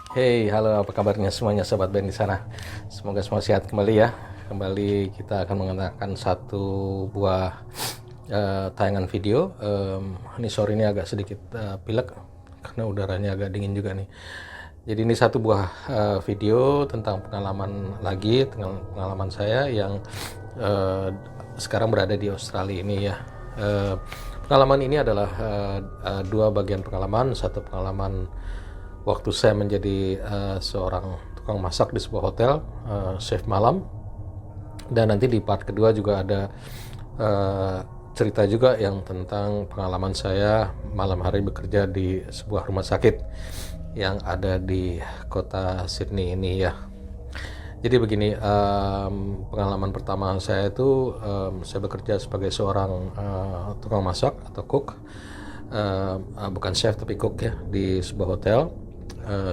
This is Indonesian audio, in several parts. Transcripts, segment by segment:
Hey, halo, apa kabarnya semuanya sobat band di sana? Semoga semua sehat kembali ya. Kembali kita akan menggunakan satu buah tayangan video. Ini sore ini agak sedikit pilek karena udaranya agak dingin juga nih. Jadi ini satu buah video tentang pengalaman saya yang sekarang berada di Australia ini ya. Eh, Pengalaman ini adalah dua bagian pengalaman. Satu pengalaman waktu saya menjadi seorang tukang masak di sebuah hotel, chef malam, dan nanti di part kedua juga ada cerita juga yang tentang pengalaman saya malam hari bekerja di sebuah rumah sakit yang ada di kota Sydney ini ya. Jadi begini, pengalaman pertama saya itu saya bekerja sebagai seorang tukang masak atau cook, bukan chef tapi cook ya, di sebuah hotel.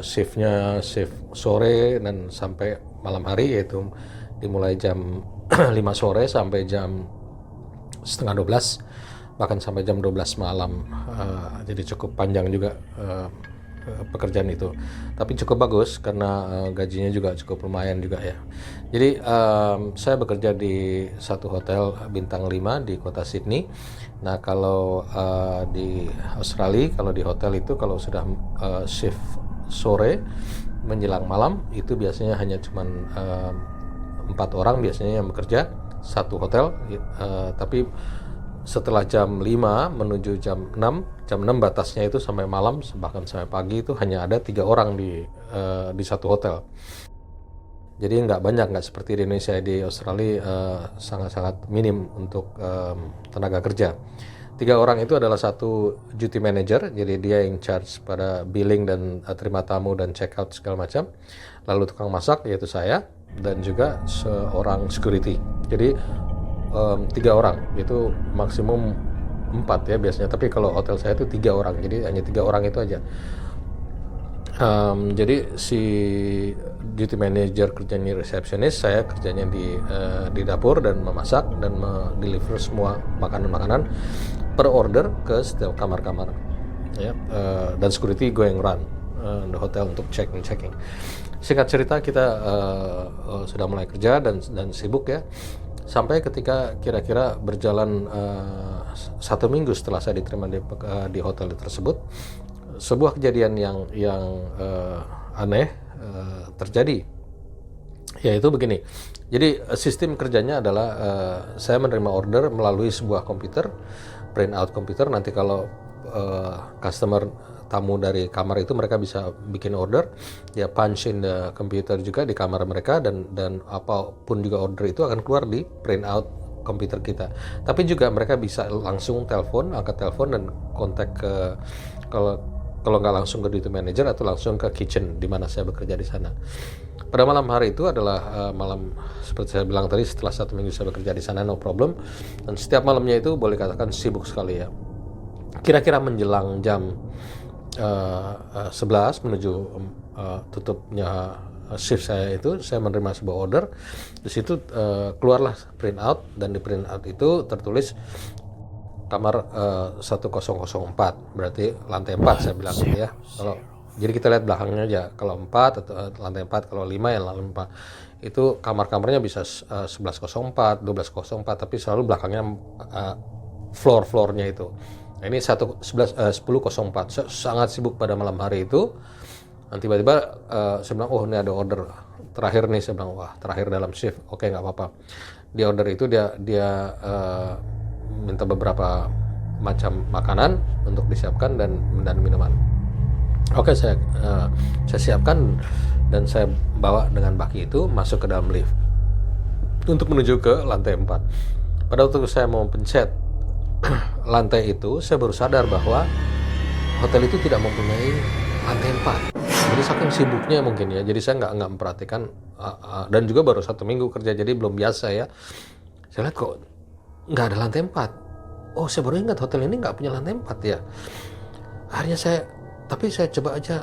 Shiftnya shift sore dan sampai malam hari, yaitu dimulai jam 5 sore sampai jam setengah 12, bahkan sampai jam 12 malam. Jadi cukup panjang juga pekerjaan itu, tapi cukup bagus karena gajinya juga cukup lumayan juga ya. Jadi saya bekerja di satu hotel bintang 5 di kota Sydney. Nah, kalau di Australia, kalau di hotel itu kalau sudah shift sore menjelang malam itu biasanya hanya cuman 4 orang biasanya yang bekerja satu hotel, tapi setelah jam 5 menuju jam 6 batasnya itu sampai malam, bahkan sampai pagi itu hanya ada 3 orang di satu hotel. Jadi nggak banyak, nggak seperti di Indonesia. Di Australia sangat-sangat minim untuk tenaga kerja. 3 orang itu adalah satu duty manager, jadi dia yang charge pada billing dan terima tamu dan check out segala macam. Lalu tukang masak yaitu saya, dan juga seorang security. Jadi 3 orang, itu maksimum 4 ya biasanya. Tapi kalau hotel saya itu 3 orang, jadi hanya 3 orang itu aja. Jadi si duty manager kerjanya receptionist, saya kerjanya di dapur dan memasak dan deliver semua makanan-makanan per order ke setiap kamar-kamar ya. Dan security going run the hotel untuk checking. Singkat cerita, kita sudah mulai kerja dan sibuk ya, sampai ketika kira-kira berjalan 1 minggu setelah saya diterima di hotel tersebut, sebuah kejadian yang aneh terjadi, yaitu begini. Jadi sistem kerjanya adalah saya menerima order melalui sebuah komputer, print out komputer. Nanti kalau customer, tamu dari kamar itu, mereka bisa bikin order, ya punch in the computer juga di kamar mereka, dan apapun juga order itu akan keluar di print out komputer kita. Tapi juga mereka bisa langsung angkat telepon dan kontak ke, kalau nggak langsung ke duty manager atau langsung ke kitchen di mana saya bekerja di sana. Pada malam hari itu adalah malam seperti saya bilang tadi, setelah 1 minggu saya bekerja di sana, no problem. Dan setiap malamnya itu boleh katakan sibuk sekali ya. Kira-kira menjelang jam 11 menuju tutupnya shift saya itu, saya menerima sebuah order. Di situ keluarlah print out, dan di print out itu tertulis kamar 1004, berarti lantai 4 saya bilang gitu ya. Jadi kita lihat belakangnya aja, kalau 4 atau lantai 4, kalau 5 ya lantai 4. Itu kamar-kamarnya bisa 1104, 1204, tapi selalu belakangnya floor-floornya itu. Nah, ini 1004, sangat sibuk pada malam hari itu. Dan tiba-tiba saya bilang, oh ini ada order terakhir nih. Saya bilang, wah terakhir dalam shift, oke nggak apa-apa. Di order itu dia minta beberapa macam makanan untuk disiapkan dan minuman. Oke, saya siapkan dan saya bawa dengan baki itu masuk ke dalam lift untuk menuju ke lantai 4. Pada waktu saya mau pencet lantai itu, saya baru sadar bahwa hotel itu tidak mempunyai lantai 4. Jadi saking sibuknya mungkin ya, jadi saya nggak memperhatikan, dan juga baru 1 minggu kerja, jadi belum biasa ya. Saya lihat kok nggak ada lantai 4. Oh, saya baru ingat hotel ini nggak punya lantai 4 ya. Akhirnya tapi saya coba aja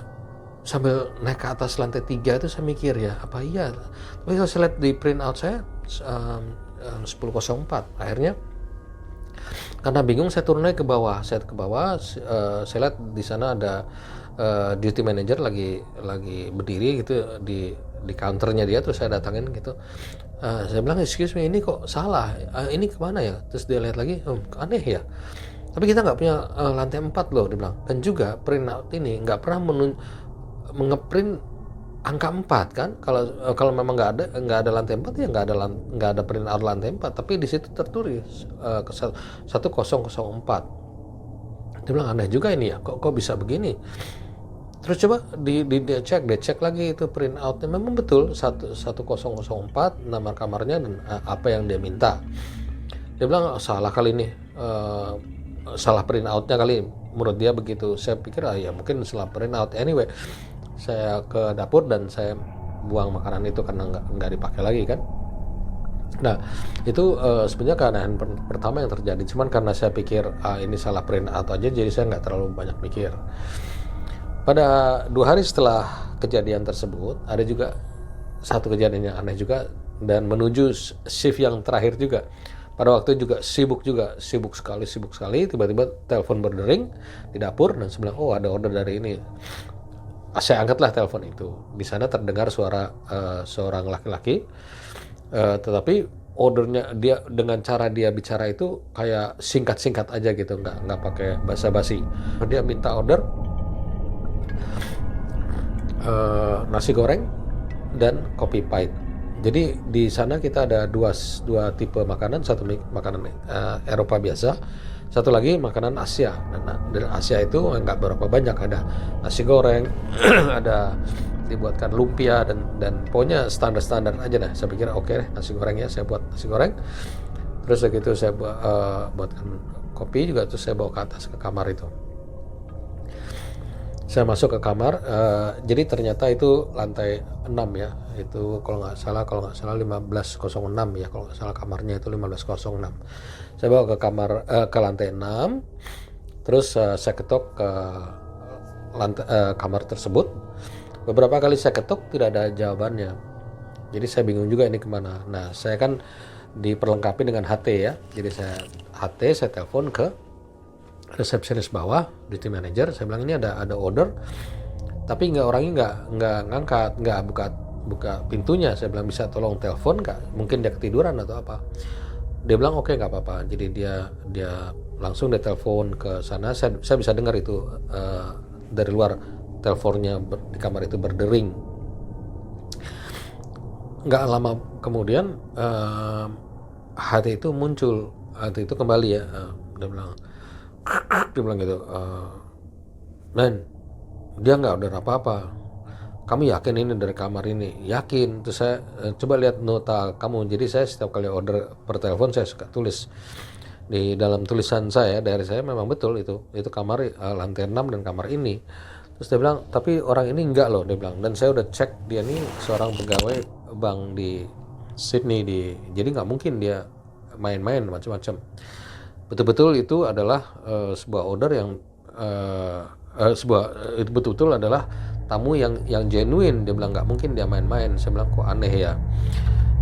sambil naik ke atas lantai 3 itu, saya mikir ya, apa iya. Tapi kalau saya lihat di print out saya 1004. Akhirnya Karena bingung saya turun lagi ke bawah. Saya ke bawah, saya lihat di sana ada duty manager lagi berdiri gitu di counternya dia, terus saya datangin gitu. Saya bilang, excuse me, ini kok salah, ini kemana ya? Terus dia lihat lagi, aneh ya, tapi kita nggak punya lantai 4 loh, dia bilang. Dan juga printout ini nggak pernah mengeprint angka 4 kan. Kalau memang nggak ada lantai 4 ya nggak ada printout lantai 4, tapi di situ tertulis 1004. Dia bilang, aneh juga ini ya, kok bisa begini. Terus coba dia cek lagi itu printoutnya, memang betul 1004 nama kamarnya dan apa yang dia minta. Dia bilang, salah kali ini, salah printoutnya kali, menurut dia begitu. Saya pikir ya mungkin salah printout. Anyway, saya ke dapur dan saya buang makanan itu karena nggak dipakai lagi kan. Nah itu sebenarnya keanehan pertama yang terjadi. Cuman karena saya pikir ini salah printout aja, jadi saya nggak terlalu banyak mikir. Pada 2 hari setelah kejadian tersebut, ada juga satu kejadian yang aneh juga, dan menuju shift yang terakhir juga. Pada waktu juga sibuk sekali, tiba-tiba telepon berdering di dapur, dan saya bilang, oh ada order dari ini. Saya angkatlah telepon itu. Di sana terdengar suara seorang laki-laki, tetapi ordernya dia, dengan cara dia bicara itu kayak singkat-singkat aja gitu, nggak pakai basa-basi. Dia minta order nasi goreng dan kopi pahit. Jadi di sana kita ada dua tipe makanan, satu makanan Eropa biasa, satu lagi makanan Asia. Dan Asia itu nggak berapa banyak, ada nasi goreng, ada dibuatkan lumpia dan pokoknya standar aja. Saya pikir oke, nasi gorengnya saya buat nasi goreng. Terus begitu saya buatkan kopi juga, terus saya bawa ke atas ke kamar itu. Saya masuk ke kamar, jadi ternyata itu lantai 6 ya, itu kalau nggak salah 1506 ya, kalau nggak salah kamarnya itu 1506. Saya bawa ke kamar, ke lantai 6, terus saya ketok ke kamar tersebut. Beberapa kali saya ketok tidak ada jawabannya, jadi saya bingung juga ini kemana. Nah saya kan diperlengkapi dengan HT ya, jadi saya telepon ke resepsionis bawah, duty manager. Saya bilang, ini ada order, tapi orangnya nggak ngangkat, nggak buka pintunya. Saya bilang, bisa tolong telepon nggak? Mungkin dia ketiduran atau apa. Dia bilang oke, nggak apa-apa. Jadi dia langsung dia telepon ke sana. Saya bisa dengar itu dari luar teleponnya di kamar itu berdering. Nggak lama kemudian HT itu muncul, HT itu kembali ya. Dia bilang gitu, men, dia nggak order apa-apa. Kamu yakin ini dari kamar ini? Yakin. Terus saya coba lihat nota kamu. Jadi saya setiap kali order per telepon saya suka tulis di dalam tulisan saya, dari saya memang betul itu kamar lantai 6 dan kamar ini. Terus dia bilang, tapi orang ini enggak loh, dia bilang. Dan saya udah cek, dia ini seorang pegawai bank di Sydney, jadi nggak mungkin dia main-main macam-macam. Betul-betul itu adalah sebuah order yang itu betul-betul adalah tamu yang genuine. Dia bilang nggak mungkin dia main-main. Saya bilang, kok aneh ya.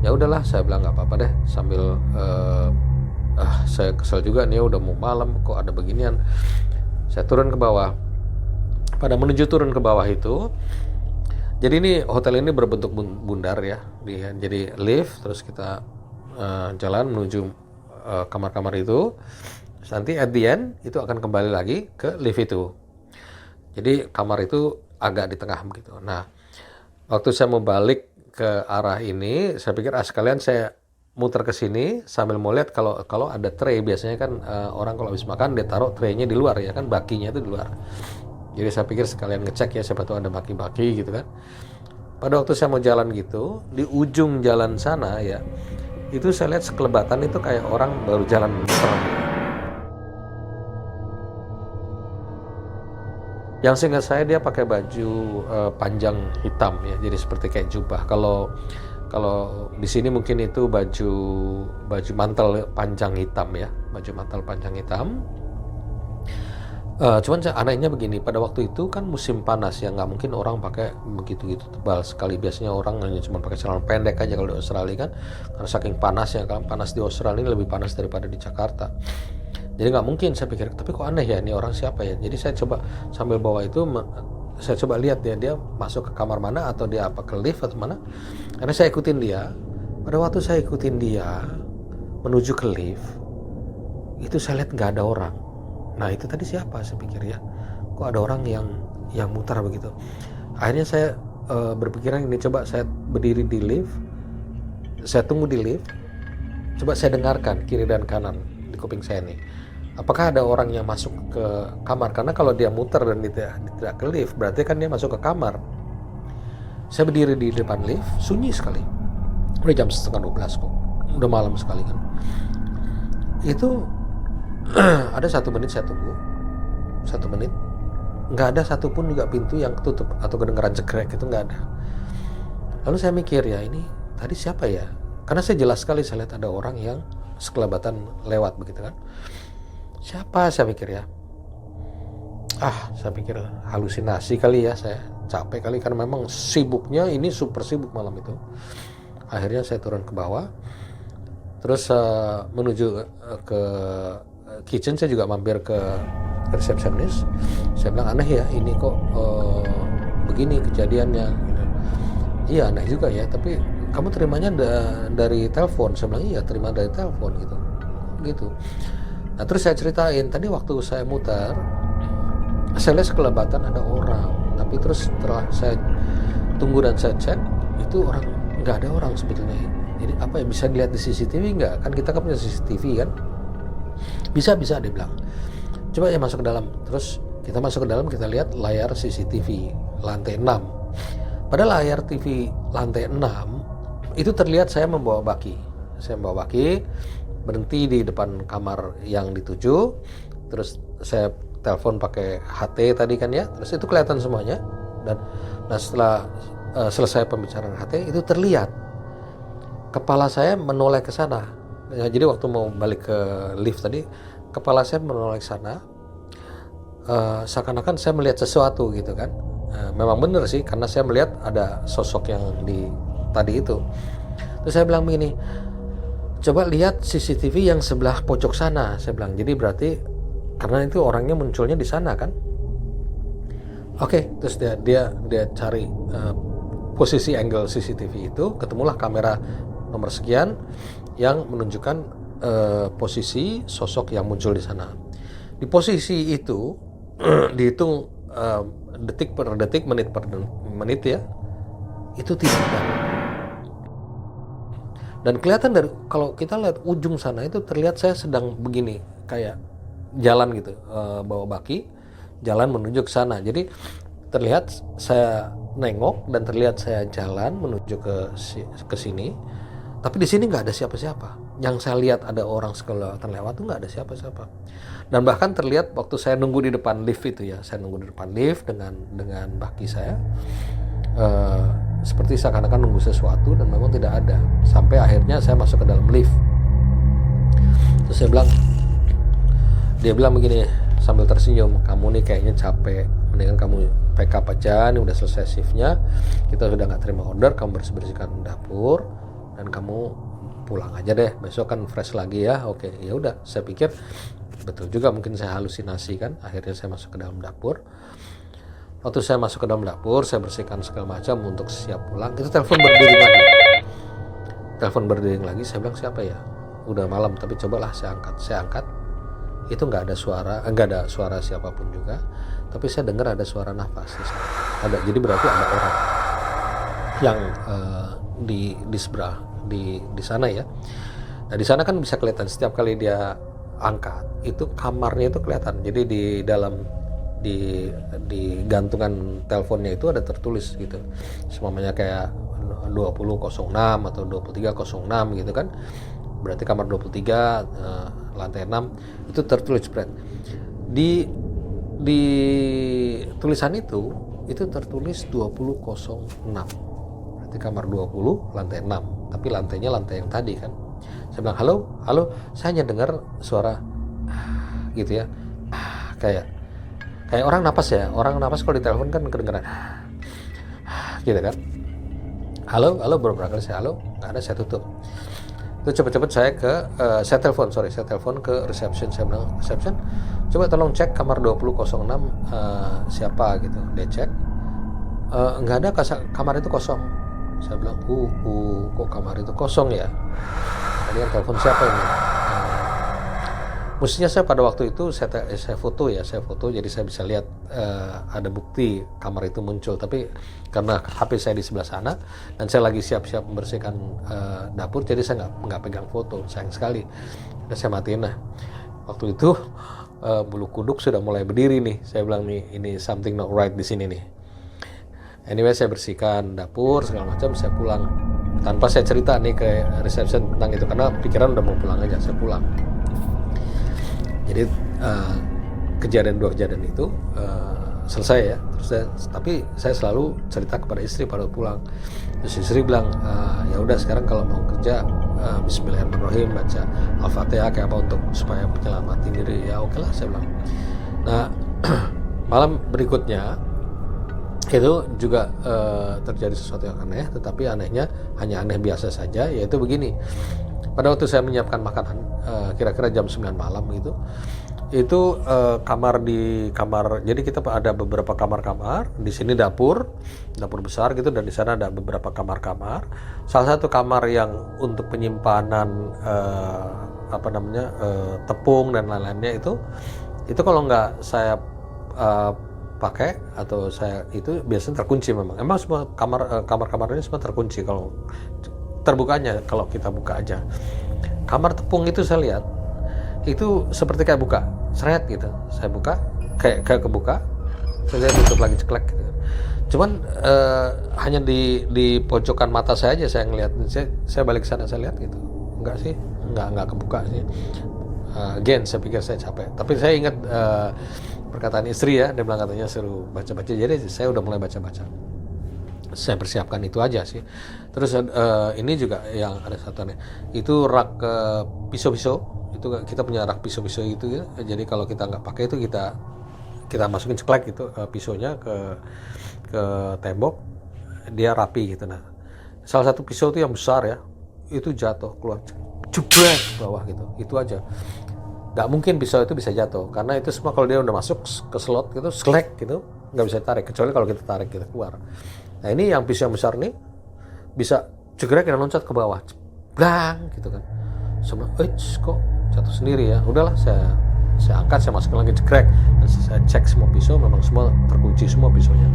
Ya udahlah, saya bilang nggak apa-apa deh, sambil saya kesel juga nih, udah mau malam kok ada beginian. Saya turun ke bawah. Pada menuju turun ke bawah itu, jadi ini hotel ini berbentuk bundar ya, jadi lift, terus kita jalan menuju kamar-kamar itu. Nanti at the end itu akan kembali lagi ke lift itu. Jadi kamar itu agak di tengah begitu. Nah, waktu saya mau balik ke arah ini, saya pikir sekalian saya muter ke sini sambil mau lihat kalau ada tray. Biasanya kan orang kalau habis makan dia taruh traynya di luar ya kan, bakinya itu di luar. Jadi saya pikir sekalian ngecek ya, siapa tahu ada baki-baki gitu kan. Pada waktu saya mau jalan gitu, di ujung jalan sana ya, itu saya lihat sekelebatan itu kayak orang baru jalan muter. Yang seingat saya dia pakai baju panjang hitam ya, jadi seperti kayak jubah. Kalau di sini mungkin itu baju mantel panjang hitam ya, baju mantel panjang hitam. Cuman anehnya begini, pada waktu itu kan musim panas ya, nggak mungkin orang pakai begitu tebal sekali. Biasanya orang hanya cuma pakai celana pendek aja kalau di Australia kan, karena saking panasnya. Kalau panas di Australia ini lebih panas daripada di Jakarta. Jadi nggak mungkin, saya pikir, tapi kok aneh ya, ini orang siapa ya. Jadi saya coba sambil bawa itu, saya coba lihat dia masuk ke kamar mana, atau dia apa ke lift atau mana. Karena saya ikutin dia. Pada waktu saya ikutin dia menuju ke lift, itu saya lihat nggak ada orang. Nah itu tadi siapa, saya pikir ya, kok ada orang yang mutar begitu. Akhirnya saya berpikiran ini, coba saya berdiri di lift, saya tunggu di lift, coba saya dengarkan kiri dan kanan di kuping saya nih, apakah ada orang yang masuk ke kamar. Karena kalau dia muter dan tidak ke lift, berarti kan dia masuk ke kamar. Saya berdiri di depan lift, sunyi sekali, udah jam 11:30 kok, udah malam sekali kan. Itu ada 1 menit saya tunggu, 1 menit, nggak ada satupun juga pintu yang tutup atau kedengeran jegrek, itu nggak ada. Lalu saya mikir, ya ini tadi siapa ya, karena saya jelas sekali saya lihat ada orang yang sekelebatan lewat begitu kan. Siapa, saya pikir ya, saya pikir halusinasi kali ya, saya capek kali karena memang sibuknya, ini super sibuk malam itu. Akhirnya saya turun ke bawah, terus menuju ke kitchen. Saya juga mampir ke resepsionis. Saya bilang, aneh ya ini kok begini kejadiannya gitu. Iya aneh juga ya, tapi kamu terimanya dari telepon. Saya bilang, iya terima dari telepon gitu. Nah terus saya ceritain, tadi waktu saya muter, saya lihat sekelebatan ada orang, tapi terus setelah saya tunggu dan saya cek, itu orang nggak ada orang sebetulnya. Jadi apa ya, bisa dilihat di CCTV nggak? Kan kita kan punya CCTV kan? Bisa dia bilang. Coba ya masuk ke dalam. Terus kita masuk ke dalam, kita lihat layar CCTV lantai 6. Pada layar TV lantai 6 itu terlihat saya membawa baki. Saya membawa baki, berhenti di depan kamar yang dituju. Terus saya telepon pakai HT tadi kan ya. Terus itu kelihatan semuanya. Dan setelah selesai pembicaraan HT, itu terlihat kepala saya menoleh ke sana. Ya, jadi waktu mau balik ke lift tadi, kepala saya menoleh ke sana. Seakan-akan saya melihat sesuatu gitu kan. Memang benar sih, karena saya melihat ada sosok yang tadi itu. Terus saya bilang begini, coba lihat CCTV yang sebelah pojok sana, saya bilang. Jadi berarti karena itu orangnya munculnya di sana kan. Oke, terus dia cari posisi angle CCTV itu, ketemulah kamera nomor sekian yang menunjukkan posisi sosok yang muncul di sana. Di posisi itu dihitung detik per detik, menit per menit ya, itu tidak ada. Dan kelihatan dari, kalau kita lihat ujung sana itu terlihat saya sedang begini, kayak jalan gitu, bawa baki, jalan menuju ke sana. Jadi terlihat saya nengok dan terlihat saya jalan menuju ke sini. Tapi di sini nggak ada siapa-siapa. Yang saya lihat ada orang sekelebatan lewat tuh nggak ada siapa-siapa. Dan bahkan terlihat waktu saya nunggu di depan lift itu ya, saya nunggu di depan lift dengan baki saya, seperti seakan-akan nunggu sesuatu dan memang tidak ada. Sampai akhirnya saya masuk ke dalam lift. Terus dia bilang begini sambil tersenyum, kamu nih kayaknya capek, mendingan kamu pack up aja, ini udah selesai shiftnya, kita sudah nggak terima order, kamu bersihkan dapur dan kamu pulang aja deh, besok kan fresh lagi ya. Oke, ya udah, saya pikir betul juga, mungkin saya halusinasi kan. Akhirnya saya masuk ke dalam dapur. Waktu saya masuk ke dalam dapur, saya bersihkan segala macam untuk siap pulang, itu telepon berdering lagi. Saya bilang, siapa ya, udah malam, tapi cobalah saya angkat. Itu nggak ada suara siapapun juga, tapi saya dengar ada suara nafas di sana. Ada, jadi berarti ada orang yang di sebelah di sana ya. Nah di sana kan bisa kelihatan setiap kali dia angkat itu kamarnya itu kelihatan. Jadi di dalam di gantungan teleponnya itu ada tertulis gitu, semuanya kayak 2006 atau 2306 gitu kan. Berarti kamar 23 lantai 6 itu tertulis spread. Di tulisan itu tertulis 2006. Berarti kamar 20 lantai 6, tapi lantainya lantai yang tadi kan. Saya bilang, halo, saya hanya dengar suara gitu ya, kayak orang napas ya. Orang napas kalau di telepon kan kedengeran gitu kan. Halo, beberapa kali saya halo, nggak ada, saya tutup. Itu cepet-cepet saya telepon ke reception. Saya bilang, reception, coba tolong cek kamar 2006 siapa gitu. Dia cek, nggak ada, kamar itu kosong. Saya bilang, kok kamar itu kosong ya? Tadi yang telepon siapa ini? Mestinya saya pada waktu itu saya foto, jadi saya bisa lihat ada bukti kamar itu muncul. Tapi karena HP saya di sebelah sana dan saya lagi siap-siap membersihkan dapur, jadi saya nggak pegang foto, sayang sekali. Dan saya matiin. Nah, waktu itu bulu kuduk sudah mulai berdiri nih. Saya bilang nih, ini something not right di sini nih. Anyway, saya bersihkan dapur segala macam, saya pulang tanpa saya cerita nih ke reception tentang itu, karena pikiran udah mau pulang aja. Saya pulang. Jadi dua kejadian itu selesai ya. Tapi saya selalu cerita kepada istri pada pulang. Terus istri bilang, ya udah sekarang kalau mau kerja, Bismillahirrahmanirrahim, baca Al-Fatihah kayak apa untuk supaya menyelamatin diri. Ya oke lah, saya bilang. Nah, malam berikutnya itu juga terjadi sesuatu yang aneh, tetapi anehnya hanya aneh biasa saja, yaitu begini. Pada waktu saya menyiapkan makanan, kira-kira jam 9 malam gitu, itu kamar, jadi kita ada beberapa kamar, di sini dapur besar gitu, dan di sana ada beberapa kamar. Salah satu kamar yang untuk penyimpanan tepung dan lain-lainnya itu kalau nggak saya pakai atau saya itu biasanya terkunci. Emang semua kamar ini semua terkunci kalau terbukanya, kalau kita buka aja. Kamar tepung itu saya lihat itu seperti kayak buka seret gitu. Saya buka kayak kebuka, saya tutup lagi, ceklek gitu. Cuman hanya di pojokan mata saya aja saya ngelihat. Saya balik sana, saya lihat gitu. Enggak sih, enggak kebuka sih. Again, saya pikir saya capek, tapi saya ingat perkataan istri ya, dia bilang katanya suruh baca-baca. Jadi saya udah mulai baca-baca. Saya persiapkan itu aja sih. Terus ini juga yang ada satu nih, itu rak pisau-pisau. Itu kita punya rak pisau-pisau gitu ya. Jadi kalau kita nggak pakai itu kita masukin ceklek gitu pisaunya ke tembok, dia rapi gitu. Nah, salah satu pisau itu yang besar ya, itu jatuh keluar jebret bawah gitu. Itu aja. Nggak mungkin pisau itu bisa jatuh, karena itu semua kalau dia udah masuk ke slot gitu, selek gitu, nggak bisa tarik, kecuali kalau kita tarik kita keluar. Nah, ini yang pisau yang besar nih bisa jegrek dan loncat ke bawah, blang gitu kan. Semua, kok jatuh sendiri ya. Udahlah, saya angkat, saya masukin lagi, jegrek, dan saya cek semua pisau, memang semua terkunci semua pisaunya.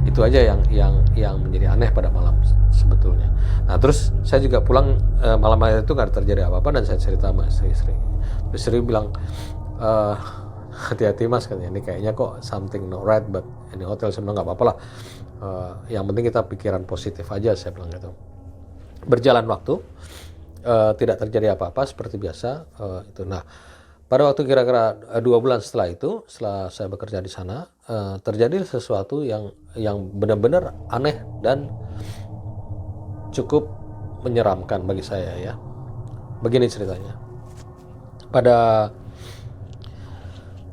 Itu aja yang menjadi aneh pada malam sebetulnya. Nah, terus saya juga pulang malam itu nggak terjadi apa-apa, dan saya cerita sama istri. Istri bilang, hati-hati mas, katanya, ini kayaknya kok something not right but ini hotel. Saya bilang nggak apa-apa lah, yang penting kita pikiran positif aja, saya bilang gitu. Berjalan waktu, tidak terjadi apa-apa seperti biasa itu. Nah, pada waktu kira-kira 2 bulan setelah itu, setelah saya bekerja di sana, terjadi sesuatu yang benar-benar aneh dan cukup menyeramkan bagi saya ya. Begini ceritanya. Pada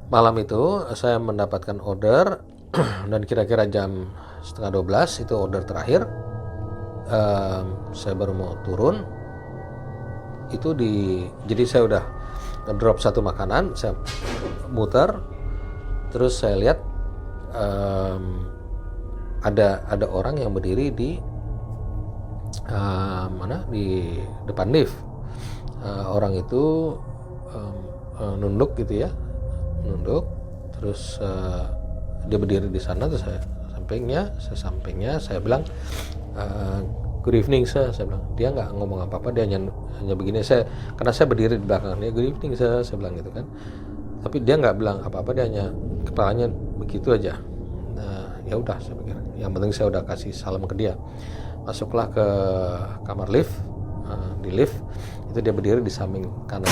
malam itu saya mendapatkan order dan kira-kira jam 11:30 itu order terakhir. Saya baru mau turun. Jadi saya udah drop satu makanan, saya muter, terus saya lihat ada orang yang berdiri di di depan lift. Orang itu nunduk gitu ya, terus dia berdiri di sana. Terus saya sampingnya, saya bilang, good evening sir, saya bilang. Dia nggak ngomong apa-apa, dia hanya begini. Karena saya berdiri di belakang dia, good evening sir, saya bilang gitu kan. Tapi dia nggak bilang apa-apa, dia hanya kepalanya begitu aja. Nah, ya udah, saya pikir yang penting saya udah kasih salam ke dia. Masuklah ke kamar lift. Di lift itu dia berdiri di samping kanan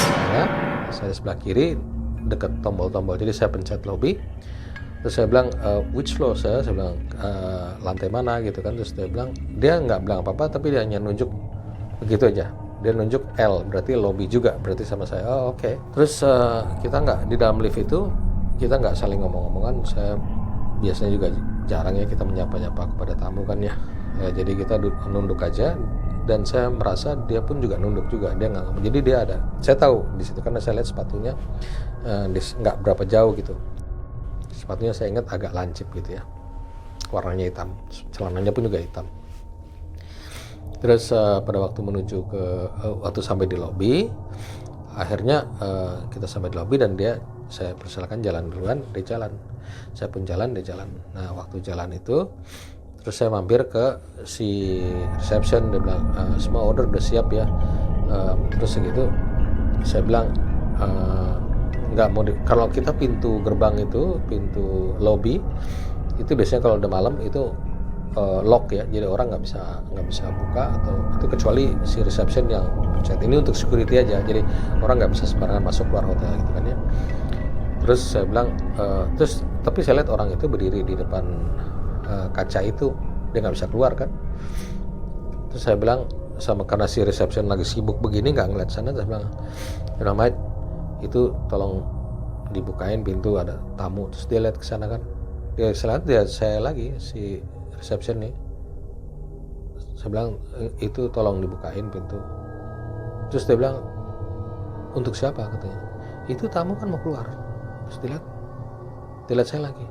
saya sebelah kiri dekat tombol-tombol. Jadi saya pencet lobby, terus saya bilang, which floor saya bilang, lantai mana gitu kan. Terus dia nggak bilang apa-apa, tapi dia hanya nunjuk begitu aja. Dia nunjuk L, berarti lobby juga, berarti sama saya. Oh oke. Terus kita nggak, di dalam lift itu kita nggak saling ngomong-ngomongan. Saya biasanya juga jarang ya kita menyapa-nyapa kepada tamu kan ya. Jadi kita nunduk aja dan saya merasa dia pun juga nunduk juga, dia nggak ngomong. Jadi dia ada, saya tahu di situ karena saya lihat sepatunya nggak berapa jauh gitu. Sepatunya saya ingat agak lancip gitu ya, warnanya hitam, celananya pun juga hitam. Terus pada waktu menuju ke waktu sampai di lobi, akhirnya kita sampai di lobi dan saya persilakan jalan duluan, dia jalan. Saya pun jalan, dia jalan. Nah waktu jalan itu, terus saya mampir ke si reception, dia bilang semua order udah siap ya. Terus segitu, saya bilang nggak mau kalau kita pintu gerbang itu, pintu lobby itu biasanya kalau udah malam itu lock ya, jadi orang nggak bisa buka atau itu kecuali si reception yang pencet. Ini untuk security aja, jadi orang nggak bisa sembarangan masuk keluar hotel gitu kan ya. Terus saya bilang tapi saya lihat orang itu berdiri di depan kaca itu, dia nggak bisa keluar kan. Terus saya bilang karena si reception lagi sibuk begini nggak ngeliat sana, saya bilang Mike itu tolong dibukain pintu, ada tamu. Terus dia lihat ke sana kan, dia saya lagi si reception nih, saya bilang itu tolong dibukain pintu. Terus dia bilang untuk siapa katanya, itu tamu kan mau keluar. Terus dia lihat saya lagi,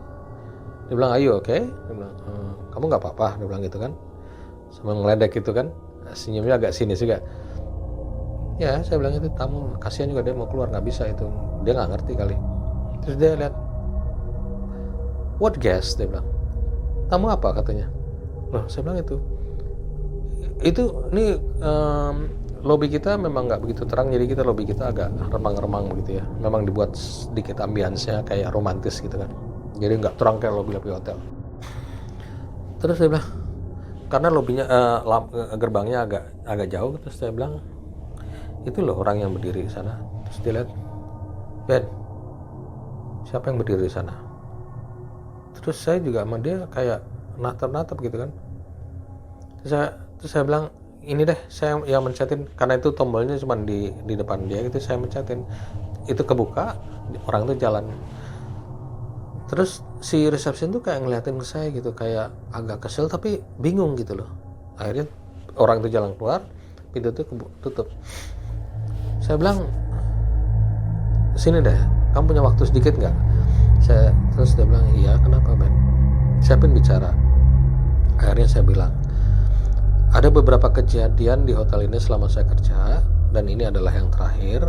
dia bilang ayo oke? Dia bilang kamu nggak apa-apa, dia bilang gitu kan, sama ngeledek gitu kan, senyumnya agak sinis juga. Ya saya bilang itu tamu, kasihan juga dia mau keluar, nggak bisa itu, dia nggak ngerti kali. Terus dia lihat, what guest, dia bilang, tamu apa katanya. Loh saya bilang itu nih lobby kita memang nggak begitu terang, jadi lobby kita agak remang-remang begitu ya, memang dibuat sedikit ambience-nya kayak romantis gitu kan, jadi nggak terang kayak lobby hotel. Terus saya bilang karena lobbynya gerbangnya agak jauh, terus saya bilang itu loh orang yang berdiri di sana. Terus dia lihat, Ben, siapa yang berdiri di sana? Terus saya juga sama dia kayak natap gitu kan. Terus saya bilang ini deh, saya yang mencetin, karena itu tombolnya cuma di depan dia gitu, saya mencetin, itu kebuka, orang itu jalan. Terus si reception tuh kayak ngeliatin ke saya gitu, kayak agak kesel tapi bingung gitu loh. Akhirnya orang itu jalan keluar, pintu itu tutup. Saya bilang sini deh, kamu punya waktu sedikit nggak? Terus dia bilang iya, kenapa Ben? Saya pun bicara. Akhirnya saya bilang ada beberapa kejadian di hotel ini selama saya kerja, dan ini adalah yang terakhir.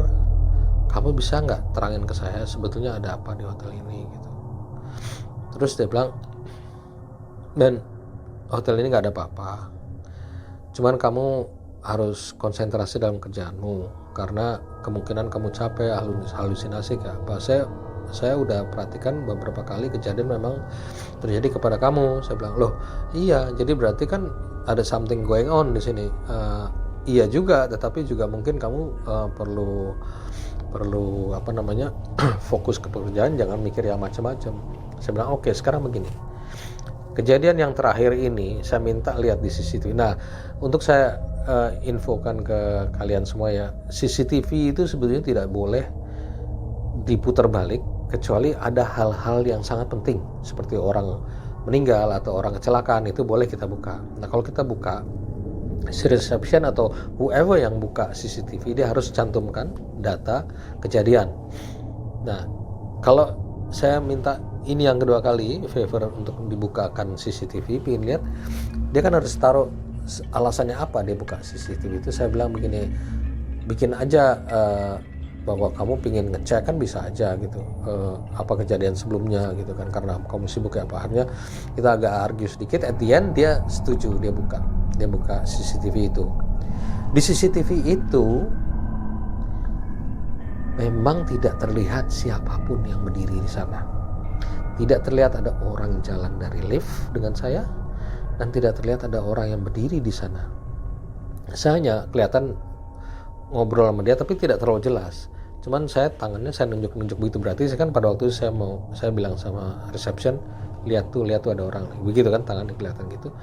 Kamu bisa nggak terangin ke saya sebetulnya ada apa di hotel ini gitu. Terus dia bilang, Ben, hotel ini nggak ada apa-apa, cuman kamu harus konsentrasi dalam kerjaanmu karena kemungkinan kamu capek, halusinasi kayak apa. Saya udah perhatikan beberapa kali kejadian memang terjadi kepada kamu. Saya bilang, loh iya, jadi berarti kan ada something going on di sini. Iya juga, tetapi juga mungkin kamu perlu fokus ke pekerjaan, jangan mikir yang macam-macam. Saya bilang oke, sekarang begini, kejadian yang terakhir ini saya minta lihat di CCTV. Nah untuk saya infokan ke kalian semua ya, CCTV itu sebetulnya tidak boleh diputar balik kecuali ada hal-hal yang sangat penting seperti orang meninggal atau orang kecelakaan, itu boleh kita buka. Nah kalau kita buka, si reception atau whoever yang buka CCTV dia harus cantumkan data kejadian. Nah kalau saya minta ini yang kedua kali favor untuk dibukakan CCTV, pengen lihat, dia kan harus taruh alasannya apa dia buka CCTV itu. Saya bilang begini, bikin aja bahwa kamu pengen ngecek, kan bisa aja gitu, apa kejadian sebelumnya gitu kan, karena kamu sibuk ya apa. Akhirnya kita agak argue sedikit, at the end dia setuju, dia buka CCTV itu. Di CCTV itu memang tidak terlihat siapapun yang berdiri di sana. Tidak terlihat ada orang jalan dari lift dengan saya, dan tidak terlihat ada orang yang berdiri di sana. Saya hanya kelihatan ngobrol sama dia tapi tidak terlalu jelas. Cuman tangannya saya nunjuk begitu, berarti saya kan pada waktu itu saya bilang sama reception, lihat tuh ada orang, begitu kan, tangannya kelihatan gitu.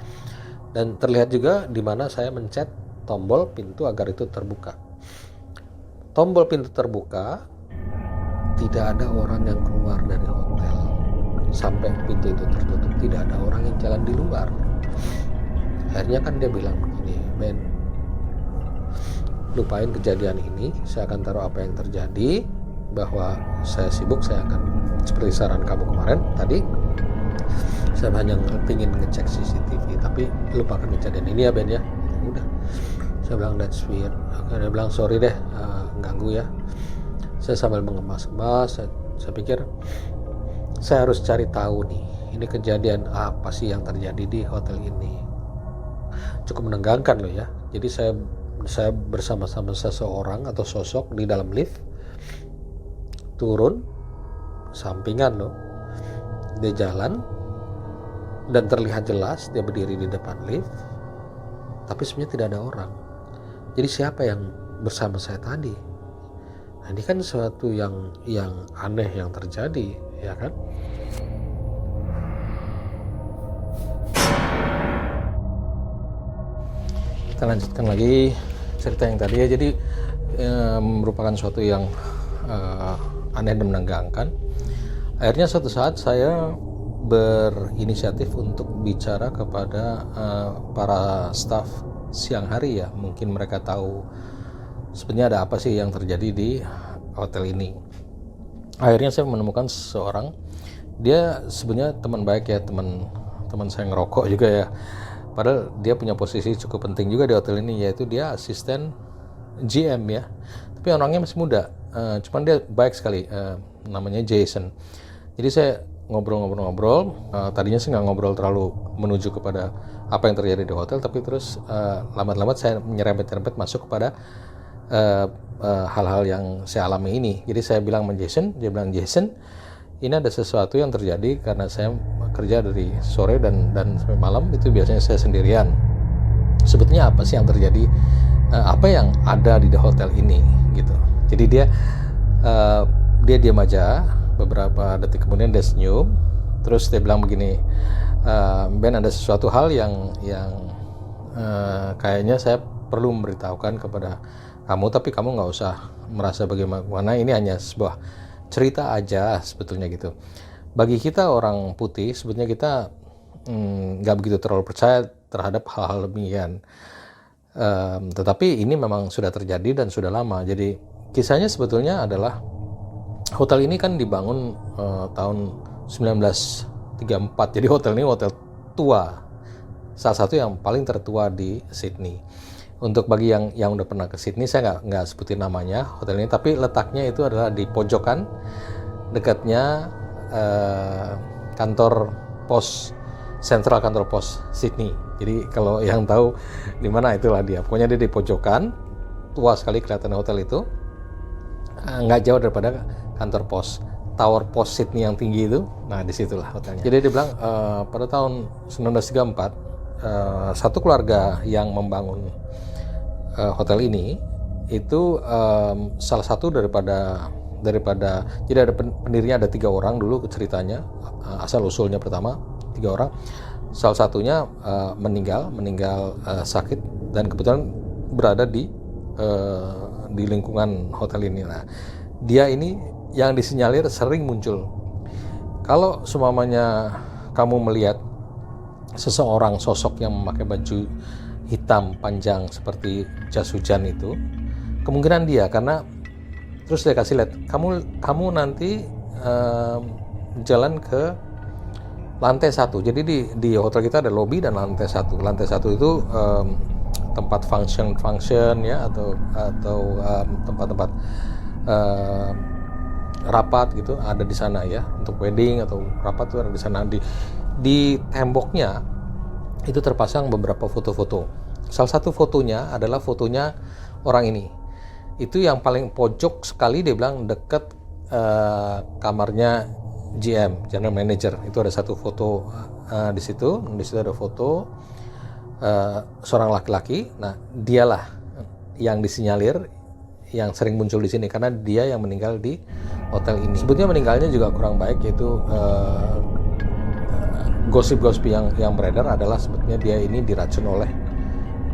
Dan terlihat juga di mana saya mencet tombol pintu agar itu terbuka. Tombol pintu terbuka, tidak ada orang yang keluar dari hotel sampai pintu itu tertutup, tidak ada orang yang jalan di luar. Akhirnya kan dia bilang begini, Ben, lupain kejadian ini, saya akan taruh apa yang terjadi, bahwa saya sibuk, saya akan seperti saran kamu kemarin tadi, saya hanya ingin ngecek CCTV, tapi lupakan kejadian ini ya Ben ya. Udah, saya bilang that's weird. Dia bilang sorry deh, ganggu ya. Saya sambil mengemas-emas, saya pikir saya harus cari tahu nih, ini kejadian apa sih yang terjadi di hotel ini. Cukup menegangkan loh ya. Jadi saya bersama-sama seseorang atau sosok di dalam lift, turun sampingan loh, dia jalan dan terlihat jelas dia berdiri di depan lift, tapi sebenarnya tidak ada orang. Jadi siapa yang bersama saya tadi? Nah, ini kan sesuatu yang aneh yang terjadi, ya kan? Kita lanjutkan lagi cerita yang tadi ya. Jadi merupakan suatu yang aneh dan menegangkan. Akhirnya suatu saat saya berinisiatif untuk bicara kepada para staf siang hari ya. Mungkin mereka tahu sebenarnya ada apa sih yang terjadi di hotel ini. Akhirnya saya menemukan seseorang, dia sebenarnya teman baik ya, teman saya ngerokok juga ya. Padahal dia punya posisi cukup penting juga di hotel ini, yaitu dia asisten GM ya. Tapi orangnya masih muda, cuman dia baik sekali, namanya Jason. Jadi saya ngobrol-ngobrol, tadinya sih nggak ngobrol terlalu menuju kepada apa yang terjadi di hotel, tapi terus lambat-lambat saya nyerempet-nyerempet masuk kepada hal-hal yang saya alami ini. Jadi saya bilang sama Jason, dia bilang, Jason, ini ada sesuatu yang terjadi karena saya kerja dari sore dan sampai malam, itu biasanya saya sendirian. Sebetulnya apa sih yang terjadi, apa yang ada di hotel ini gitu. Jadi dia diam aja, beberapa detik kemudian dia senyum, terus dia bilang begini, Ben, ada sesuatu hal yang kayaknya saya perlu memberitahukan kepada kamu, tapi kamu nggak usah merasa bagaimana, ini hanya sebuah cerita aja sebetulnya gitu. Bagi kita orang putih sebetulnya kita nggak begitu terlalu percaya terhadap hal-hal demikian, tetapi ini memang sudah terjadi dan sudah lama. Jadi kisahnya sebetulnya adalah hotel ini kan dibangun tahun 1934. Jadi hotel ini hotel tua, salah satu yang paling tertua di Sydney. Untuk bagi yang udah pernah ke Sydney, saya nggak sebutin namanya hotel ini, tapi letaknya itu adalah di pojokan dekatnya kantor pos, sentral kantor pos Sydney. Jadi kalau yang tahu di mana, itulah dia. Pokoknya dia di pojokan, tua sekali kelihatan hotel itu, nggak jauh daripada kantor pos, tower pos Sydney yang tinggi itu. Nah, disitulah hotelnya. Jadi dia bilang pada tahun 1934 satu keluarga yang membangun hotel ini itu salah satu daripada jadi ada pendirinya, ada 3 orang dulu ceritanya, asal usulnya pertama 3 orang, salah satunya meninggal sakit dan kebetulan berada di lingkungan hotel ini. Nah, dia ini yang disinyalir sering muncul. Kalau seumpamanya kamu melihat seseorang, sosok yang memakai baju hitam panjang seperti jas hujan itu, kemungkinan dia, karena terus dia kasih lihat, kamu nanti jalan ke lantai 1. Jadi di hotel kita ada lobby dan lantai 1. Lantai 1 itu tempat function ya, atau tempat-tempat rapat gitu, ada di sana ya, untuk wedding atau rapat tuh ada di sana. Di temboknya itu terpasang beberapa foto-foto. Salah satu fotonya adalah fotonya orang ini. Itu yang paling pojok sekali, dia bilang dekat kamarnya GM, General Manager. Itu ada satu foto di situ ada foto seorang laki-laki. Nah, dialah yang disinyalir yang sering muncul di sini karena dia yang meninggal di hotel ini. Sebetulnya meninggalnya juga kurang baik, yaitu gosip-gosip yang beredar adalah sebetulnya dia ini diracun oleh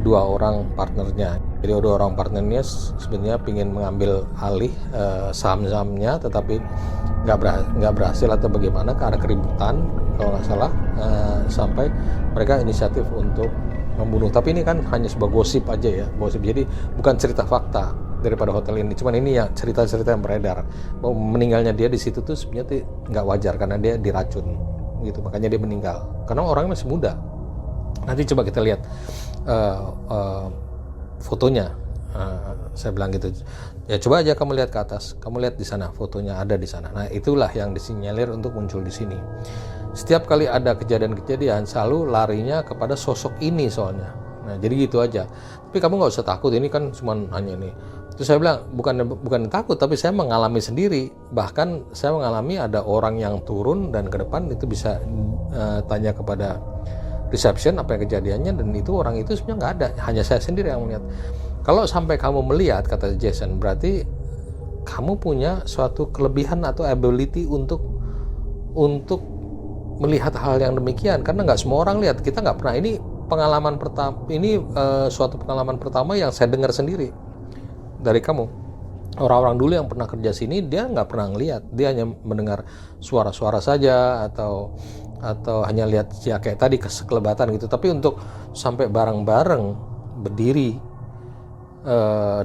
2 orang partnernya. Jadi 2 orang partnernya sebenarnya ingin mengambil alih saham-sahamnya, tetapi nggak berhasil atau bagaimana, ada keributan kalau nggak salah, sampai mereka inisiatif untuk membunuh. Tapi ini kan hanya sebuah gosip aja ya, gosip. Jadi bukan cerita fakta daripada hotel ini. Cuman ini ya cerita-cerita yang beredar. Bahwa meninggalnya dia di situ tuh sebenarnya nggak wajar karena dia diracun gitu. Makanya dia meninggal. Karena orangnya masih muda. Nanti coba kita lihat fotonya. Saya bilang gitu. Ya coba aja kamu lihat ke atas. Kamu lihat di sana, fotonya ada di sana. Nah, itulah yang disinyalir untuk muncul di sini. Setiap kali ada kejadian-kejadian selalu larinya kepada sosok ini soalnya. Nah, jadi gitu aja. Tapi kamu nggak usah takut, ini kan cuma hanya ini. Terus saya bilang bukan takut, tapi saya mengalami sendiri. Bahkan saya mengalami ada orang yang turun dan ke depan itu bisa tanya kepada reception apa yang kejadiannya, dan itu orang itu sebenarnya nggak ada, hanya saya sendiri yang melihat. Kalau sampai kamu melihat, kata Jason, berarti kamu punya suatu kelebihan atau ability untuk melihat hal yang demikian, karena nggak semua orang lihat. Kita nggak pernah. Ini pengalaman pertama, ini suatu pengalaman pertama yang saya dengar sendiri dari kamu. Orang-orang dulu yang pernah kerja sini, dia nggak pernah ngelihat, dia hanya mendengar suara-suara saja atau hanya lihat ya kayak tadi kesekelebatan gitu. Tapi untuk sampai bareng-bareng berdiri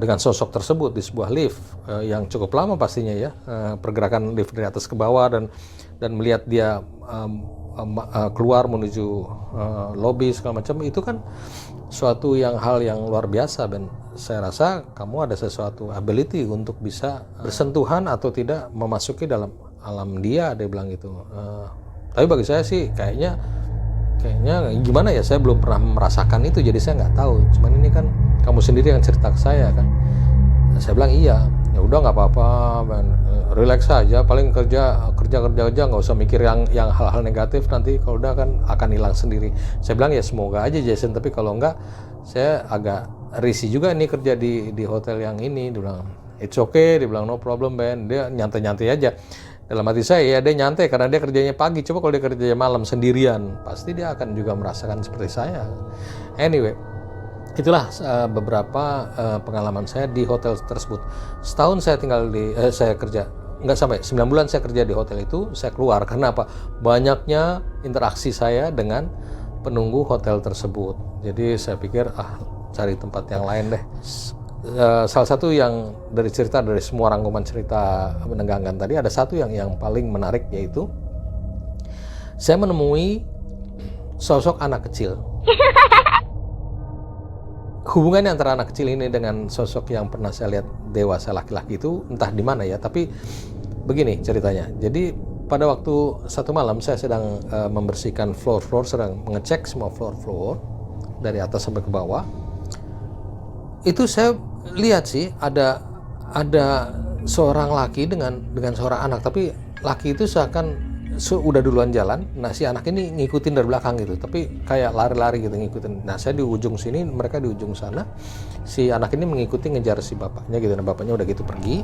dengan sosok tersebut di sebuah lift yang cukup lama pastinya ya, pergerakan lift dari atas ke bawah dan melihat dia keluar menuju lobby segala macam, itu kan suatu hal yang luar biasa. Dan saya rasa kamu ada sesuatu ability untuk bisa bersentuhan atau tidak memasuki dalam alam dia bilang gitu. Tapi bagi saya sih kayaknya gimana ya, saya belum pernah merasakan itu, jadi saya nggak tahu. Cuman ini kan kamu sendiri yang cerita ke saya kan. Saya bilang iya, ya udah nggak apa-apa, relax aja, paling kerja aja, nggak usah mikir yang hal-hal negatif, nanti kalau udah kan akan hilang sendiri. Saya bilang ya semoga aja Jason, tapi kalau enggak saya agak risih juga nih kerja di hotel yang ini. Dia bilang it's okay, dia bilang no problem Ben, dia nyantai-nyantai aja. Dalam hati saya ya dia nyantai karena dia kerjanya pagi. Coba kalau dia kerjanya malam sendirian, pasti dia akan juga merasakan seperti saya. Anyway, itulah beberapa pengalaman saya di hotel tersebut. Setahun saya tinggal saya kerja, nggak sampai 9 bulan saya kerja di hotel itu. Saya keluar karena apa? Banyaknya interaksi saya dengan penunggu hotel tersebut. Jadi saya pikir cari tempat yang lain deh. Salah satu yang dari semua rangkuman cerita menegangkan tadi, ada satu yang paling menarik, yaitu saya menemui sosok anak kecil. Hubungannya antara anak kecil ini dengan sosok yang pernah saya lihat dewasa laki-laki itu entah di mana ya, tapi begini ceritanya. Jadi pada waktu satu malam saya sedang membersihkan floor, sedang mengecek semua floor dari atas sampai ke bawah. Itu saya lihat sih ada seorang laki dengan seorang anak, tapi laki itu seakan udah duluan jalan. Nah si anak ini ngikutin dari belakang gitu, tapi kayak lari-lari gitu ngikutin. Nah saya di ujung sini, mereka di ujung sana. Si anak ini mengikuti ngejar si bapaknya gitu. Nah bapaknya udah gitu pergi.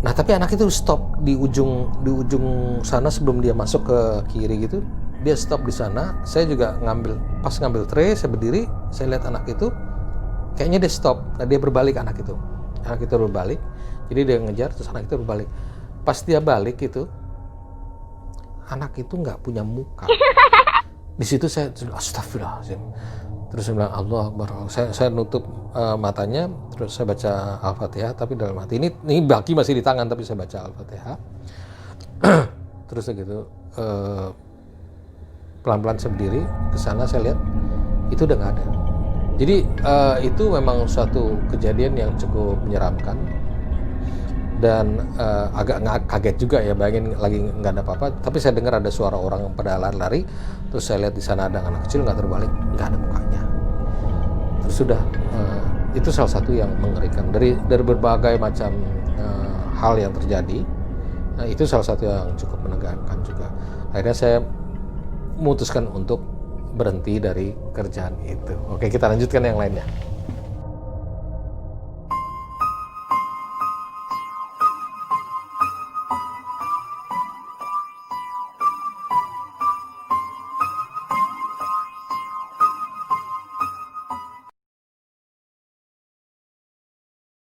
Nah tapi anak itu stop di ujung sana sebelum dia masuk ke kiri gitu. Dia stop di sana. Saya juga pas ngambil tray, saya berdiri, saya lihat anak itu kayaknya dia stop. Nah dia berbalik, anak itu berbalik. Jadi dia ngejar, terus anak itu berbalik. Pas dia balik itu, anak itu nggak punya muka. Di situ saya astagfirullahaladzim. Terus saya bilang Allah Akbar. Saya nutup matanya, terus saya baca Al-Fatihah. Tapi dalam hati ini baki masih di tangan, tapi saya baca Al-Fatihah. Terus gitu pelan-pelan saya berdiri ke sana, saya lihat itu udah nggak ada. Jadi itu memang suatu kejadian yang cukup menyeramkan dan agak kaget juga ya, bayangin lagi nggak ada apa-apa, tapi saya dengar ada suara orang pada lari-lari. Terus saya lihat di sana ada anak kecil nggak terbalik, nggak ada mukanya. Terus sudah itu salah satu yang mengerikan dari berbagai macam hal yang terjadi. Nah, itu salah satu yang cukup menegangkan juga. Akhirnya saya memutuskan untuk berhenti dari kerjaan itu. Oke, kita lanjutkan yang lainnya.